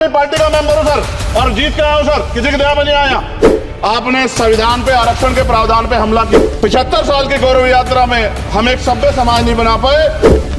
Party का member हूं sir और जीत के आया हूं सर, किसी की दया में नहीं आया। आपने संविधान पे आरक्षण के प्रावधान पे हमला किया। 75 साल की गौरव यात्रा में हम एक सभ्य समाज नहीं बना पाए।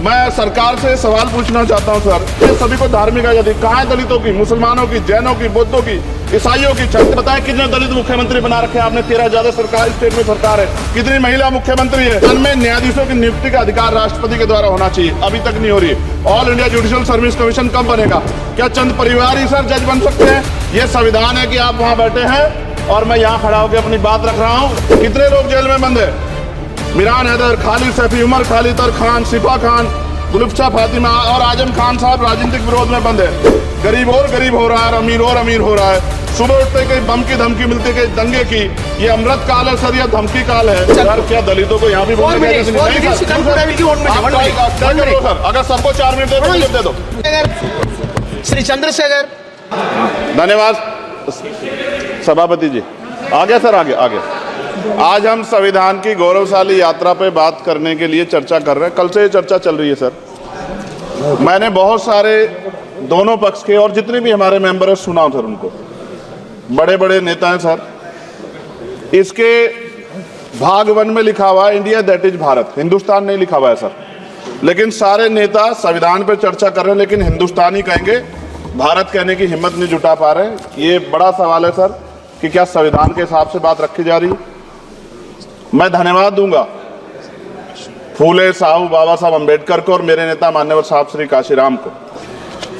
मैं सरकार से सवाल पूछना चाहता हूं सर, ये सभी को धार्मिक आजादी कहाँ है? दलितों की, मुसलमानों की, जैनों की, बौद्धों की, ईसाइयों की छत बताएं कितने दलित मुख्यमंत्री बना रखे हैं आपने? 13 ज्यादा सरकार स्टेट में सरकार है, कितनी महिला मुख्यमंत्री है? इनमें न्यायाधीशों की नियुक्ति का अधिकार राष्ट्रपति के द्वारा होना चाहिए, अभी तक नहीं हो रही है। All India judicial service commission कब बनेगा? क्या चंद परिवार ही सर जज बन सकते हैं? ये संविधान है कि आप वहां बैठे हैं और मैं यहाँ खड़ा होकर अपनी बात रख रहा हूँ। कितने लोग जेल में बंद है? मिरान हैदर, खालिद सैफी, उमर खालिद खान, सिफा खान, गुलफ्शा फातिमा और आजम खान साहब राजनीतिक विरोध में बंद है। गरीब और गरीब हो रहा है, अमीर और अमीर हो रहा है। सुबह उठते कहीं बम की धमकी मिलती, कहीं दंगे की। ये अमृत काल है सर, ये धमकी काल है सर। क्या दलितों को यहाँ भी बोलने का सर? अगर सबको 4 मिनट दे दो। श्री चंद्रशेखर, धन्यवाद सभापति जी। आगे सर, आगे। आज हम संविधान की गौरवशाली यात्रा पे बात करने के लिए चर्चा कर रहे हैं। कल से ये चर्चा चल रही है सर। मैंने बहुत सारे दोनों पक्ष के और जितने भी हमारे मेंबर हैं सुना सर, उनको बड़े बड़े नेता हैं सर। इसके भाग 1 में लिखा हुआ है India that is Bharat, Hindustan नहीं लिखा हुआ है सर। लेकिन सारे नेता संविधान पर चर्चा कर रहे हैं, लेकिन हिंदुस्तान ही कहेंगे, भारत कहने की हिम्मत नहीं जुटा पा रहे। ये बड़ा सवाल है सर कि क्या संविधान के हिसाब से बात रखी जा रही है। मैं धन्यवाद दूंगा फूले साहू बाबा साहब अम्बेडकर को और मेरे नेता मान्यवर साहब श्री काशीराम को।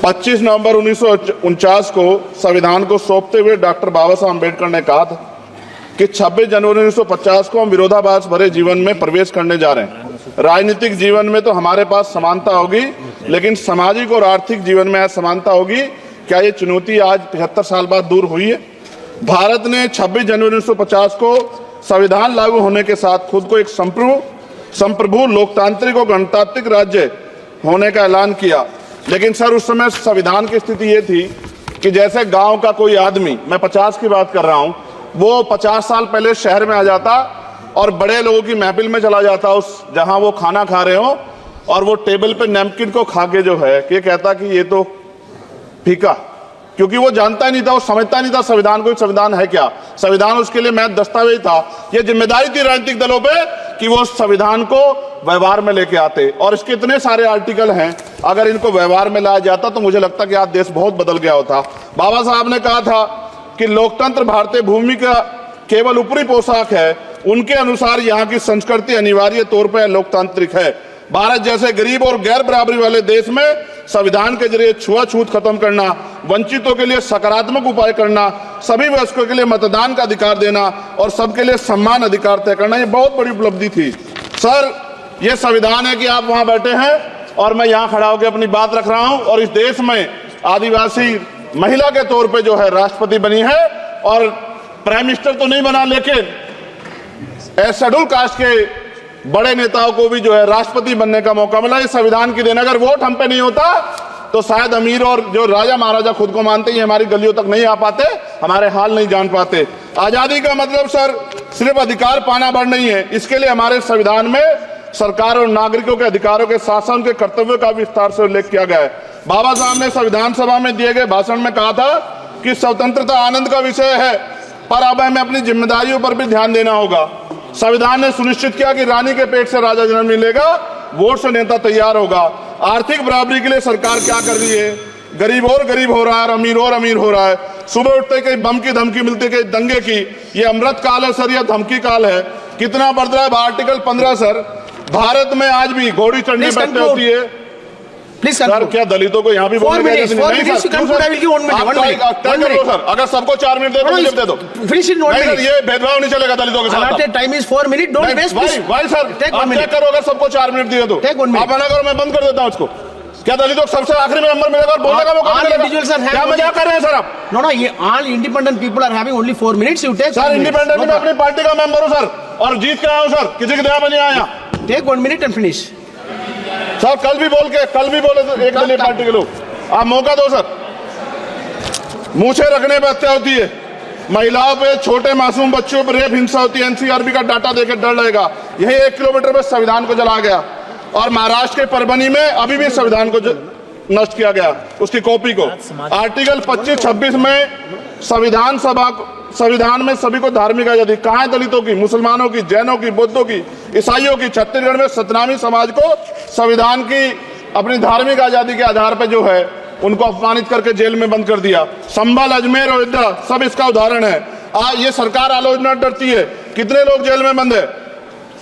25 नवंबर 1949 को संविधान को सौंपते हुए डॉक्टर बाबा साहब अम्बेडकर ने कहा था कि 26 जनवरी 1950 को हम विरोधाभास भरे जीवन में प्रवेश करने जा रहे हैं। राजनीतिक जीवन में तो हमारे पास समानता होगी, लेकिन सामाजिक और आर्थिक जीवन में असमानता होगी। क्या ये चुनौती आज 75 साल बाद दूर हुई है? भारत ने 26 जनवरी 1950 को संविधान लागू होने के साथ खुद को एक संप्रभु लोकतांत्रिक और गणतांत्रिक राज्य होने का ऐलान किया। लेकिन सर उस समय संविधान की स्थिति ये थी कि जैसे गांव का कोई आदमी, मैं 50 की बात कर रहा हूं, वो 50 साल पहले शहर में आ जाता और बड़े लोगों की महफिल में चला जाता, उस जहां वो खाना खा रहे हो, और वो टेबल पे नैपकिन को खा के जो है ये कहता कि ये तो फीका, क्योंकि वो जानता ही नहीं था, वो समझता नहीं था संविधान को। संविधान है क्या? संविधान उसके लिए महज दस्तावेज था। ये जिम्मेदारी थी राजनीतिक दलों पे कि वो संविधान को व्यवहार में लेके आते। और इसके इतने सारे आर्टिकल हैं, अगर इनको व्यवहार में लाया जाता तो मुझे लगता कि आज देश बहुत बदल गया होता। बाबा साहब ने कहा था कि लोकतंत्र भारतीय भूमि का केवल ऊपरी पोशाक है, उनके अनुसार यहाँ की संस्कृति अनिवार्य तौर पर लोकतांत्रिक है। भारत जैसे गरीब और गैर बराबरी वाले देश में संविधान के जरिए छुआछूत खत्म करना, वंचितों के लिए सकारात्मक उपाय करना, सभी वयस्कों के लिए मतदान का अधिकार देना और सबके लिए सम्मान अधिकार तय करना, ये बहुत बड़ी उपलब्धि थी सर। ये संविधान है कि आप वहां बैठे हैं और मैं यहाँ खड़ा होकर अपनी बात रख रहा हूं। और इस देश में आदिवासी महिला के तौर पे जो है राष्ट्रपति बनी है, और प्राइम मिनिस्टर तो नहीं बना, लेकिन शेड्यूल कास्ट के बड़े नेताओं को भी जो है राष्ट्रपति बनने का मौका मिला। ये संविधान की देन। अगर वोट हम पे नहीं होता तो शायद अमीर और जो राजा महाराजा खुद को मानते हैं हमारी गलियों तक नहीं आ पाते, हमारे हाल नहीं जान पाते। आजादी का मतलब सर सिर्फ अधिकार पाना भर नहीं है। इसके लिए हमारे संविधान में सरकार और नागरिकों के अधिकारों के साथ साथ उनके कर्तव्यों का विस्तार से उल्लेख किया गया है। बाबा साहब ने संविधान सभा में दिए गए भाषण में कहा था कि स्वतंत्रता आनंद का विषय है, पर अब हमें अपनी जिम्मेदारियों पर भी ध्यान देना होगा। संविधान ने सुनिश्चित किया कि रानी के पेट से राजा जन्म नहीं लेगा, वोट से नेता तैयार होगा। आर्थिक बराबरी के लिए सरकार क्या कर रही है? गरीब और गरीब हो रहा है, अमीर और अमीर हो रहा है। सुबह उठते कहीं बम की धमकी मिलती, कहीं दंगे की। ये अमृत काल है सर, ये धमकी काल है। कितना बढ़ रहा है? आर्टिकल 15 सर, भारत में आज भी घोड़ी चढ़ने बैठने होती है सर। क्या दलितों को यहाँ भी बोलने का सर? अगर सबको 4 मिनट दे दो। ये भेदभाव नहीं चलेगा दलितों के साथ। Time is 4 minute, don't waste. भाई सर आप क्या करो, अगर सबको 4 मिनट दिए तो आप मना करो, मैं बंद कर देता हूँ उसको। क्या दलितों को सबसे आखिरी में नंबर मिलेगा और बोलने का मौका मिलेगा? क्या मजाक कर रहे हैं सर आप? नो, ये all independent people are having only 4 minutes. You take sir. Independent में अपनी पार्टी का मेंबर हूं सर और जीत के आया हूं सर, किसी की दया में नहीं आया। Take 1 minute and finish sir. कल भी बोले तो एक दलीय पार्टी के लोग, आप मौका दो सर। मूछे रखने पर हत्या होती है, महिलाओं पे, छोटे मासूम बच्चों पर रेप हिंसा होती है। एनसीआरबी का डाटा देकर डर लगेगा। यही 1 किलोमीटर में संविधान को जला गया। और महाराष्ट्र के परभनी में अभी भी संविधान को नष्ट किया गया उसकी कॉपी को। आर्टिकल 25-26 में संविधान में सभी को धार्मिक आजादी, कहाँ है दलितों की, मुसलमानों की, जैनों की, बौद्धों की, ईसाइयों की? छत्तीसगढ़ में सतनामी समाज को संविधान की अपनी धार्मिक आजादी के आधार पर जो है उनको अपमानित करके जेल में बंद कर दिया। संभल, अजमेर, अयोध्या सब इसका उदाहरण है। ये सरकार आलोचना डरती है। कितने लोग जेल में बंद है?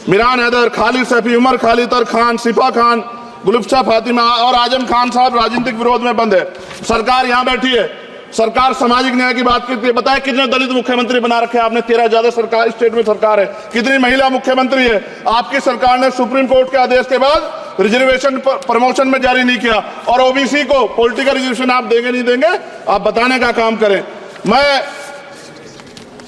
मिरान हैदर, खालिद सैफी, उमर खालिद खान, सिफा खान, गुलफ्शा फातिमा और आजम खान साहब राजनीतिक विरोध में बंद है। सरकार यहाँ बैठी है, सरकार सामाजिक न्याय की बात करती है। बताए कितने दलित मुख्यमंत्री बना रखे हैं आपने? 13 ज्यादा सरकार स्टेट में सरकार है। कितनी महिला मुख्यमंत्री है? आपकी सरकार ने सुप्रीम कोर्ट के आदेश के बाद रिजर्वेशन प्रमोशन में जारी नहीं किया। और ओबीसी को पॉलिटिकल रिजर्वेशन आप देंगे नहीं देंगे, आप बताने का काम करें। मैं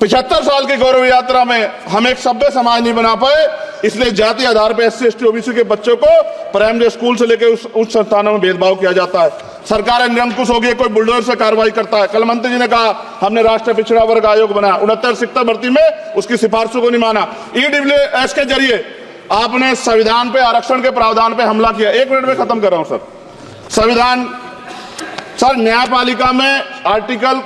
75 साल की गौरव यात्रा में हम एक सभ्य समाज नहीं बना पाए, इसलिए जाति आधार पर SC ST OBC के बच्चों को प्राइमरी स्कूल से लेकर उच्च संस्थानों में भेदभाव किया जाता है। सरकार निरंकुश हो गई, कोई बुलडोजर से कार्रवाई करता है। कल मंत्री जी ने कहा हमने राष्ट्रीय पिछड़ा वर्ग आयोग बनाया, 69 शिक्षक भर्ती में उसकी सिफारिशों को नहीं माना। EWS के जरिए आपने संविधान पे आरक्षण के प्रावधान पे हमला किया। 1 मिनट में खत्म कर रहा हूं सर। संविधान सर न्यायपालिका में आर्टिकल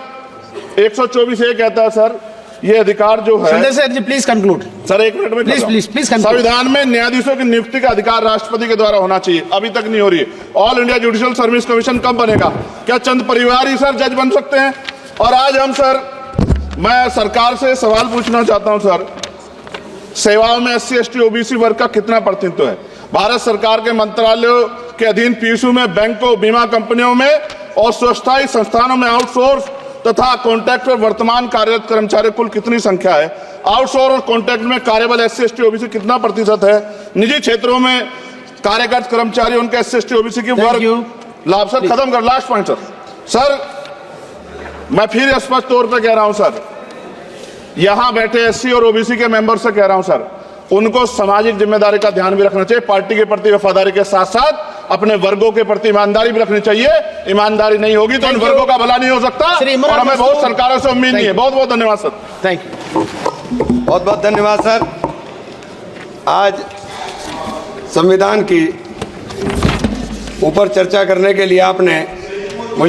124 ये कहता है सर, ये अधिकार जो है। Sanjay sir ji please conclude sir 1 minute में प्लीज संविधान में न्यायाधीशों की नियुक्ति का अधिकार राष्ट्रपति के द्वारा होना चाहिए, अभी तक नहीं हो रही है। All India judicial service commission कब बनेगा? क्या चंद परिवार ही सर जज बन सकते हैं? और आज हम सर, मैं सरकार से सवाल पूछना चाहता हूं सर, सेवाओं में SC ST OBC वर्ग का कितना प्रतिनिधित्व है? भारत सरकार के मंत्रालयों के अधीन PSU में, बैंकों, बीमा कंपनियों में और स्वस्थायी संस्थानों में आउटसोर्स तथा कॉन्ट्रैक्ट पर वर्तमान कार्यरत कर्मचारी कुल कितनी संख्या है? आउटसोर्स और कॉन्ट्रैक्ट में कार्यबल SC ST OBC कितना प्रतिशत है? निजी क्षेत्रों में कार्यरत कर्मचारी उनके SC ST OBC की वर्ग लाभ। सर खत्म कर, लास्ट पॉइंट सर मैं फिर स्पष्ट तौर पर कह रहा हूं सर, यहां बैठे SC और OBC के मेंबर से कह रहा हूं सर, उनको सामाजिक जिम्मेदारी का ध्यान भी रखना चाहिए। पार्टी के प्रति वफादारी के साथ साथ अपने वर्गों के प्रति ईमानदारी भी रखनी चाहिए। ईमानदारी नहीं होगी तो इन वर्गों का भला नहीं हो सकता और हमें बहुत सरकारों से उम्मीद नहीं है। बहुत बहुत धन्यवाद सर। Thank you. बहुत बहुत धन्यवाद सर। आज संविधान की ऊपर चर्चा करने के लिए आपने